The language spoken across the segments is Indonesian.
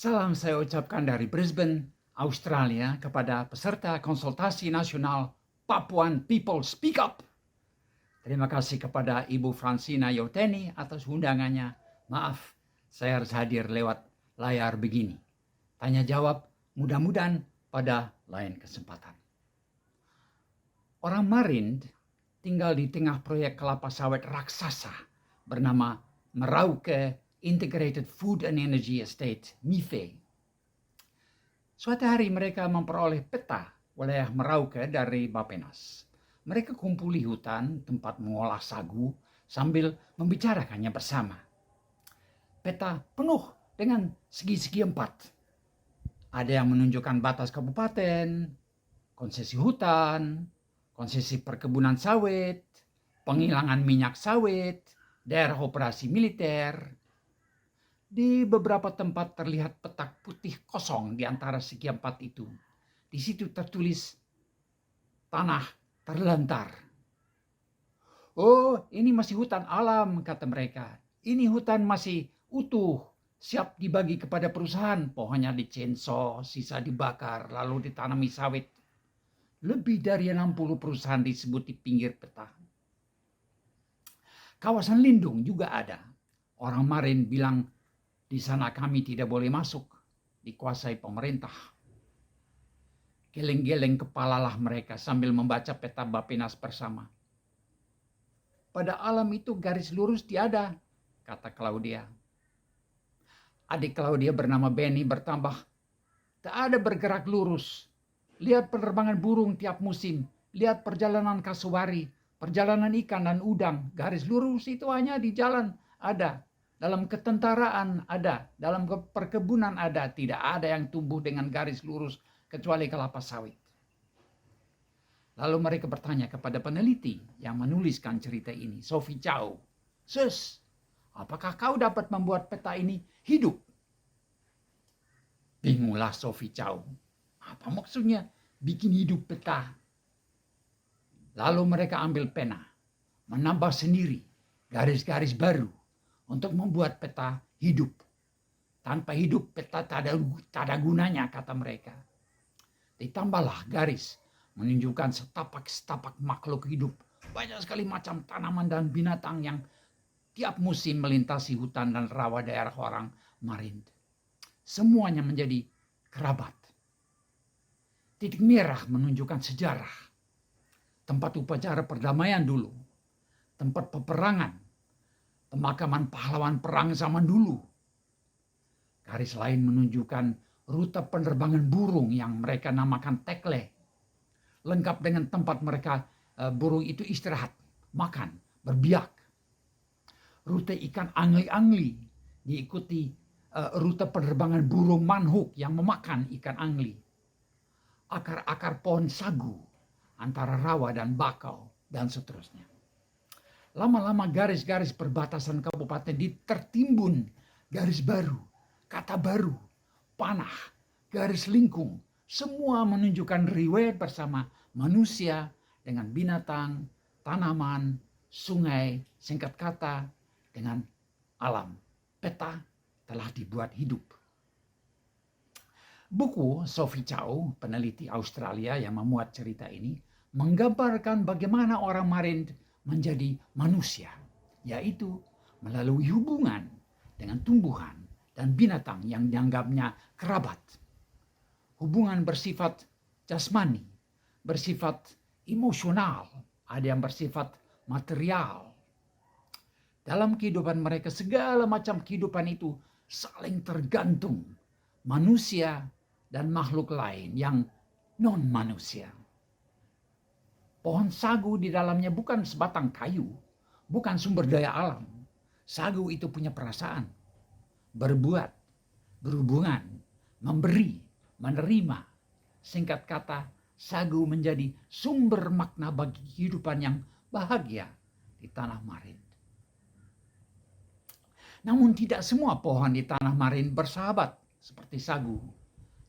Salam saya ucapkan dari Brisbane, Australia kepada peserta konsultasi nasional Papuan People Speak Up. Terima kasih kepada Ibu Francina Yoteni atas undangannya. Maaf, saya harus hadir lewat layar begini. Tanya jawab mudah-mudahan pada lain kesempatan. Orang Marind tinggal di tengah proyek kelapa sawit raksasa bernama Merauke Integrated Food and Energy Estate, MIFE. Suatu hari mereka memperoleh peta wilayah Merauke dari Bappenas. Mereka kumpuli hutan tempat mengolah sagu sambil membicarakannya bersama. Peta penuh dengan segi-segi empat. Ada yang menunjukkan batas kabupaten, konsesi hutan, konsesi perkebunan sawit, penghilangan minyak sawit, daerah operasi militer. Di beberapa tempat terlihat petak putih kosong di antara segi empat itu. Di situ tertulis tanah terlantar. Oh, ini masih hutan alam, kata mereka. Ini hutan masih utuh, siap dibagi kepada perusahaan. Pohonnya dicensor, sisa dibakar, lalu ditanami sawit. Lebih dari 60 perusahaan disebut di pinggir peta. Kawasan lindung juga ada. Orang Marind bilang di sana kami tidak boleh masuk, dikuasai pemerintah. Geleng-geleng kepalalah mereka sambil membaca peta Bappenas bersama. Pada alam itu garis lurus tiada, kata Claudia. Adik Claudia bernama Benny bertambah, tak ada bergerak lurus. Lihat penerbangan burung tiap musim, lihat perjalanan kasuari, perjalanan ikan dan udang. Garis lurus itu hanya di jalan ada. Dalam ketentaraan ada, dalam perkebunan ada, tidak ada yang tumbuh dengan garis lurus kecuali kelapa sawit. Lalu mereka bertanya kepada peneliti yang menuliskan cerita ini, Sophie Chow. Sus, apakah kau dapat membuat peta ini hidup? Bingunglah Sophie Chow. Apa maksudnya bikin hidup peta? Lalu mereka ambil pena, menambah sendiri garis-garis baru untuk membuat peta hidup. Tanpa hidup peta tak ada gunanya, kata mereka. Ditambahlah garis menunjukkan setapak-setapak makhluk hidup. Banyak sekali macam tanaman dan binatang yang tiap musim melintasi hutan dan rawa daerah orang Marind. Semuanya menjadi kerabat. Titik merah menunjukkan sejarah. Tempat upacara perdamaian dulu. Tempat peperangan. Pemakaman pahlawan perang zaman dulu. Garis lain menunjukkan rute penerbangan burung yang mereka namakan tekle. Lengkap dengan tempat mereka burung itu istirahat, makan, berbiak. Rute ikan angli-angli diikuti rute penerbangan burung manhuk yang memakan ikan angli. Akar-akar pohon sagu antara rawa dan bakau dan seterusnya. Lama-lama garis-garis perbatasan kabupaten tertimbun garis baru, kata baru, panah, garis lingkung. Semua menunjukkan riwayat bersama manusia dengan binatang, tanaman, sungai, singkat kata dengan alam. Peta telah dibuat hidup. Buku Sophie Chow, peneliti Australia yang memuat cerita ini, menggambarkan bagaimana orang Marind menjadi manusia, yaitu melalui hubungan dengan tumbuhan dan binatang yang dianggapnya kerabat. Hubungan bersifat jasmani, bersifat emosional, ada yang bersifat material. Dalam kehidupan mereka, segala macam kehidupan itu saling tergantung. Manusia dan makhluk lain yang non-manusia. Pohon sagu di dalamnya bukan sebatang kayu, bukan sumber daya alam. Sagu itu punya perasaan, berbuat, berhubungan, memberi, menerima. Singkat kata, sagu menjadi sumber makna bagi kehidupan yang bahagia di tanah Marind. Namun tidak semua pohon di tanah Marind bersahabat seperti sagu.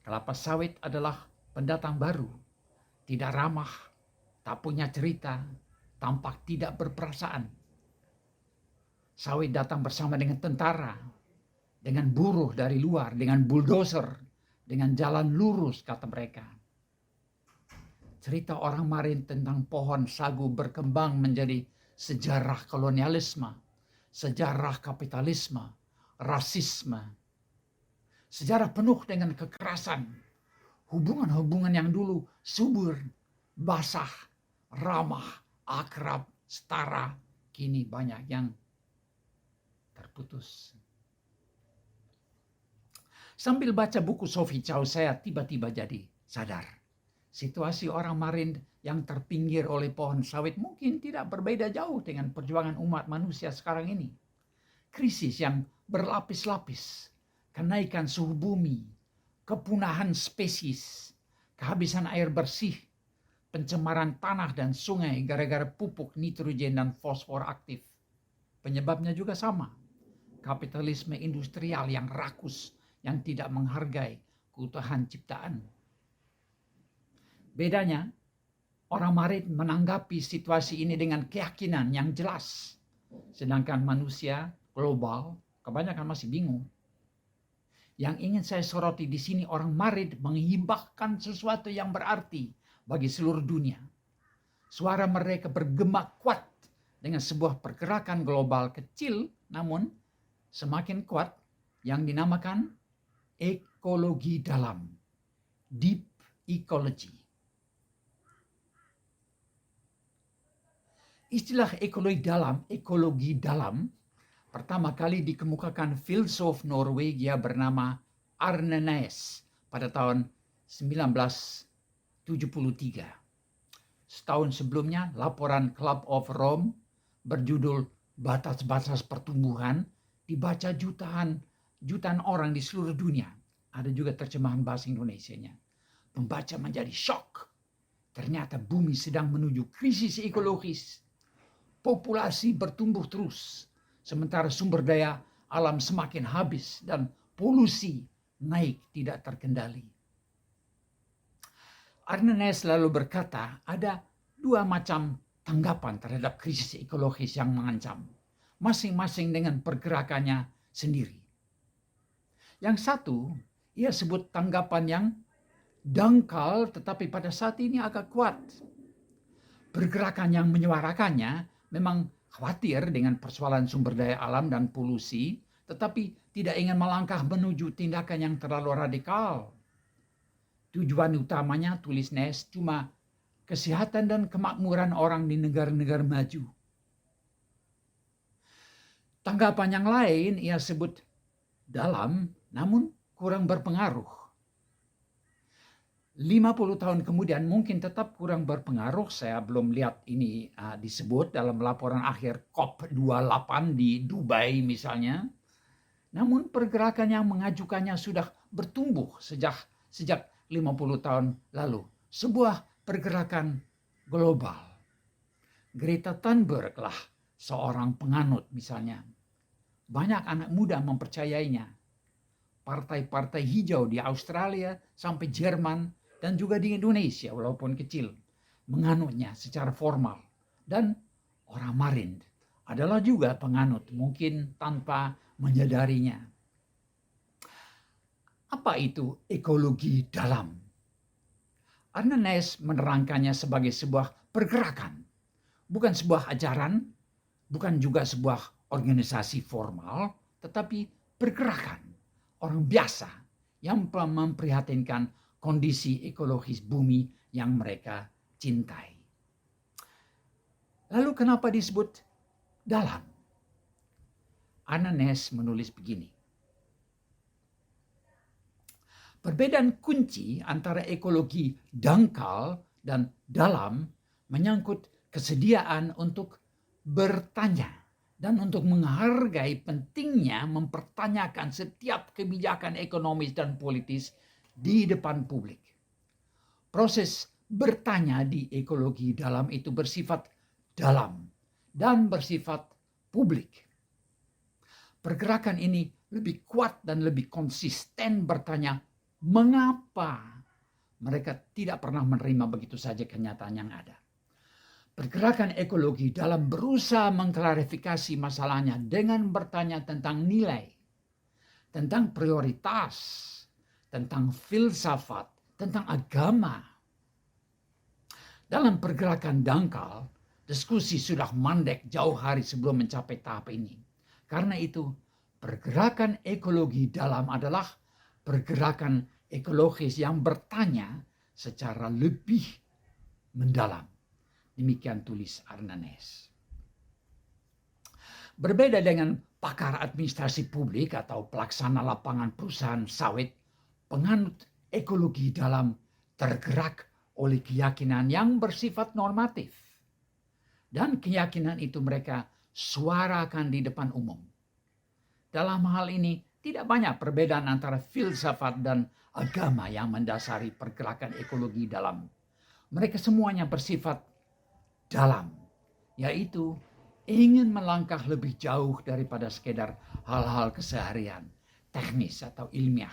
Kelapa sawit adalah pendatang baru, tidak ramah, tak punya cerita, tampak tidak berperasaan. Sawit datang bersama dengan tentara. dengan buruh dari luar, dengan bulldozer, dengan jalan lurus, kata mereka. Cerita orang Marin tentang pohon sagu berkembang menjadi sejarah kolonialisme, sejarah kapitalisme, rasisme, sejarah penuh dengan kekerasan, hubungan-hubungan yang dulu subur, basah, ramah, akrab, setara, kini banyak yang terputus. Sambil baca buku Sophie Chow, saya tiba-tiba jadi sadar. Situasi orang Marin yang terpinggir oleh pohon sawit mungkin tidak berbeda jauh dengan perjuangan umat manusia sekarang ini. Krisis yang berlapis-lapis, kenaikan suhu bumi, kepunahan spesies, kehabisan air bersih, pencemaran tanah dan sungai gara-gara pupuk nitrogen dan fosfor aktif. Penyebabnya juga sama, kapitalisme industrial yang rakus, yang tidak menghargai keutuhan ciptaan. Bedanya, orang Marin menanggapi situasi ini dengan keyakinan yang jelas, sedangkan manusia global kebanyakan masih bingung. Yang ingin saya soroti di sini, orang Marin menghibahkan sesuatu yang berarti bagi seluruh dunia. Suara mereka bergema kuat dengan sebuah pergerakan global kecil namun semakin kuat yang dinamakan ekologi dalam, deep ecology. Istilah ekologi dalam pertama kali dikemukakan filsuf Norwegia bernama Arne Næss pada tahun 1973. Setahun sebelumnya, laporan Club of Rome berjudul Batas-batas Pertumbuhan dibaca jutaan orang di seluruh dunia. Ada juga terjemahan bahasa Indonesianya. Pembaca menjadi shock. Ternyata bumi sedang menuju krisis ekologis. Populasi bertumbuh terus, sementara sumber daya alam semakin habis dan polusi naik tidak terkendali. Arne Næss lalu berkata, ada dua macam tanggapan terhadap krisis ekologis yang mengancam, masing-masing dengan pergerakannya sendiri. Yang satu, ia sebut tanggapan yang dangkal tetapi pada saat ini agak kuat. Pergerakan yang menyuarakannya memang khawatir dengan persoalan sumber daya alam dan polusi, tetapi tidak ingin melangkah menuju tindakan yang terlalu radikal. Tujuan utamanya, tulis Næss, cuma kesehatan dan kemakmuran orang di negara-negara maju. Tanggapan yang lain ia sebut dalam, namun kurang berpengaruh. 50 tahun kemudian mungkin tetap kurang berpengaruh. Saya belum lihat ini disebut dalam laporan akhir COP28 di Dubai misalnya. Namun pergerakan yang mengajukannya sudah bertumbuh sejak 50 tahun lalu. Sebuah pergerakan global. Greta Thunberg lah seorang penganut misalnya. Banyak anak muda mempercayainya. Partai-partai hijau di Australia sampai Jerman dan juga di Indonesia walaupun kecil menganutnya secara formal. Dan orang Marin adalah juga penganut, mungkin tanpa menyadarinya. Apa itu ekologi dalam? Arne Næss menerangkannya sebagai sebuah pergerakan, bukan sebuah ajaran, bukan juga sebuah organisasi formal, tetapi pergerakan orang biasa yang memprihatinkan kondisi ekologis bumi yang mereka cintai. Lalu kenapa disebut dalam? Arne Næss menulis begini. Perbedaan kunci antara ekologi dangkal dan dalam menyangkut kesediaan untuk bertanya dan untuk menghargai pentingnya mempertanyakan setiap kebijakan ekonomis dan politis di depan publik. Proses bertanya di ekologi dalam itu bersifat dalam dan bersifat publik. Pergerakan ini lebih kuat dan lebih konsisten bertanya mengapa mereka tidak pernah menerima begitu saja kenyataan yang ada. Pergerakan ekologi dalam berusaha mengklarifikasi masalahnya dengan bertanya tentang nilai, tentang prioritas, tentang filsafat, tentang agama. Dalam pergerakan dangkal, diskusi sudah mandek jauh hari sebelum mencapai tahap ini. Karena itu, pergerakan ekologi dalam adalah pergerakan ekologis yang bertanya secara lebih mendalam. Demikian tulis Arnanes. Berbeda dengan pakar administrasi publik atau pelaksana lapangan perusahaan sawit, penganut ekologi dalam tergerak oleh keyakinan yang bersifat normatif. Dan keyakinan itu mereka suarakan di depan umum. Dalam hal ini tidak banyak perbedaan antara filsafat dan agama yang mendasari pergerakan ekologi dalam. Mereka semuanya bersifat dalam, yaitu ingin melangkah lebih jauh daripada sekedar hal-hal keseharian, teknis atau ilmiah.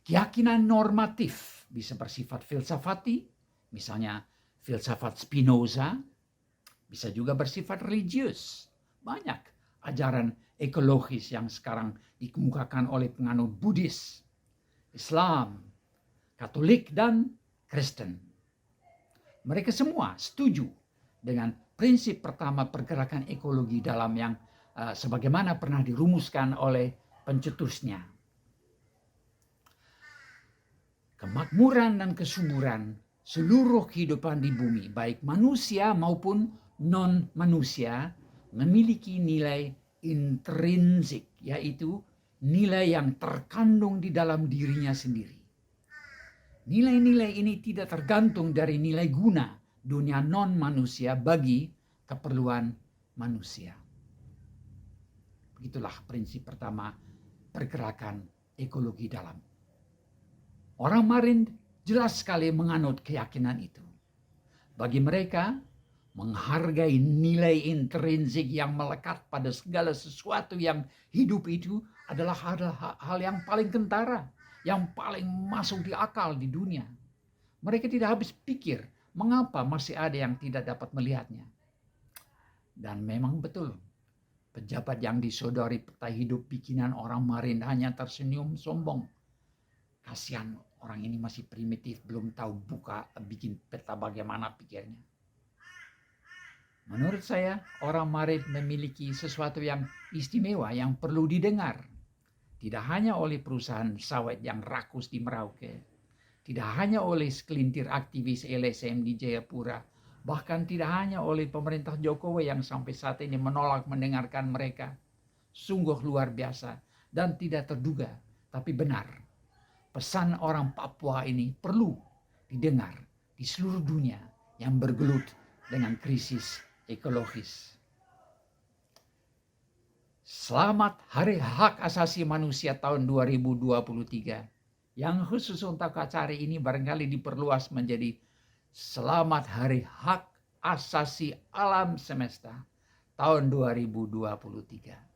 Keyakinan normatif bisa bersifat filsafati, misalnya filsafat Spinoza, bisa juga bersifat religius. Banyak ajaran ekologis yang sekarang dikemukakan oleh penganut Buddhis, Islam, Katolik, dan Kristen. Mereka semua setuju dengan prinsip pertama pergerakan ekologi dalam yang sebagaimana pernah dirumuskan oleh pencetusnya. Kemakmuran dan kesuburan seluruh kehidupan di bumi, baik manusia maupun non-manusia, memiliki nilai intrinsik, yaitu nilai yang terkandung di dalam dirinya sendiri. Nilai-nilai ini tidak tergantung dari nilai guna dunia non-manusia bagi keperluan manusia. Begitulah prinsip pertama pergerakan ekologi dalam. Orang Marin jelas sekali menganut keyakinan itu. Bagi mereka, menghargai nilai intrinsik yang melekat pada segala sesuatu yang hidup itu adalah hal yang paling kentara, yang paling masuk di akal di dunia. Mereka tidak habis pikir mengapa masih ada yang tidak dapat melihatnya. Dan memang betul, pejabat yang disodori peta hidup bikinan orang Marin hanya tersenyum sombong. Kasihan, orang ini masih primitif, belum tahu bikin peta bagaimana pikirnya. Menurut saya, orang Marin memiliki sesuatu yang istimewa yang perlu didengar. Tidak hanya oleh perusahaan sawit yang rakus di Merauke, tidak hanya oleh sekelintir aktivis LSM di Jayapura, bahkan tidak hanya oleh pemerintah Jokowi yang sampai saat ini menolak mendengarkan mereka. Sungguh luar biasa dan tidak terduga, tapi benar. Pesan orang Papua ini perlu didengar di seluruh dunia yang bergelut dengan krisis ekologis. Selamat Hari Hak Asasi Manusia tahun 2023. Yang khusus untuk acara ini barangkali diperluas menjadi Selamat Hari Hak Asasi Alam Semesta tahun 2023.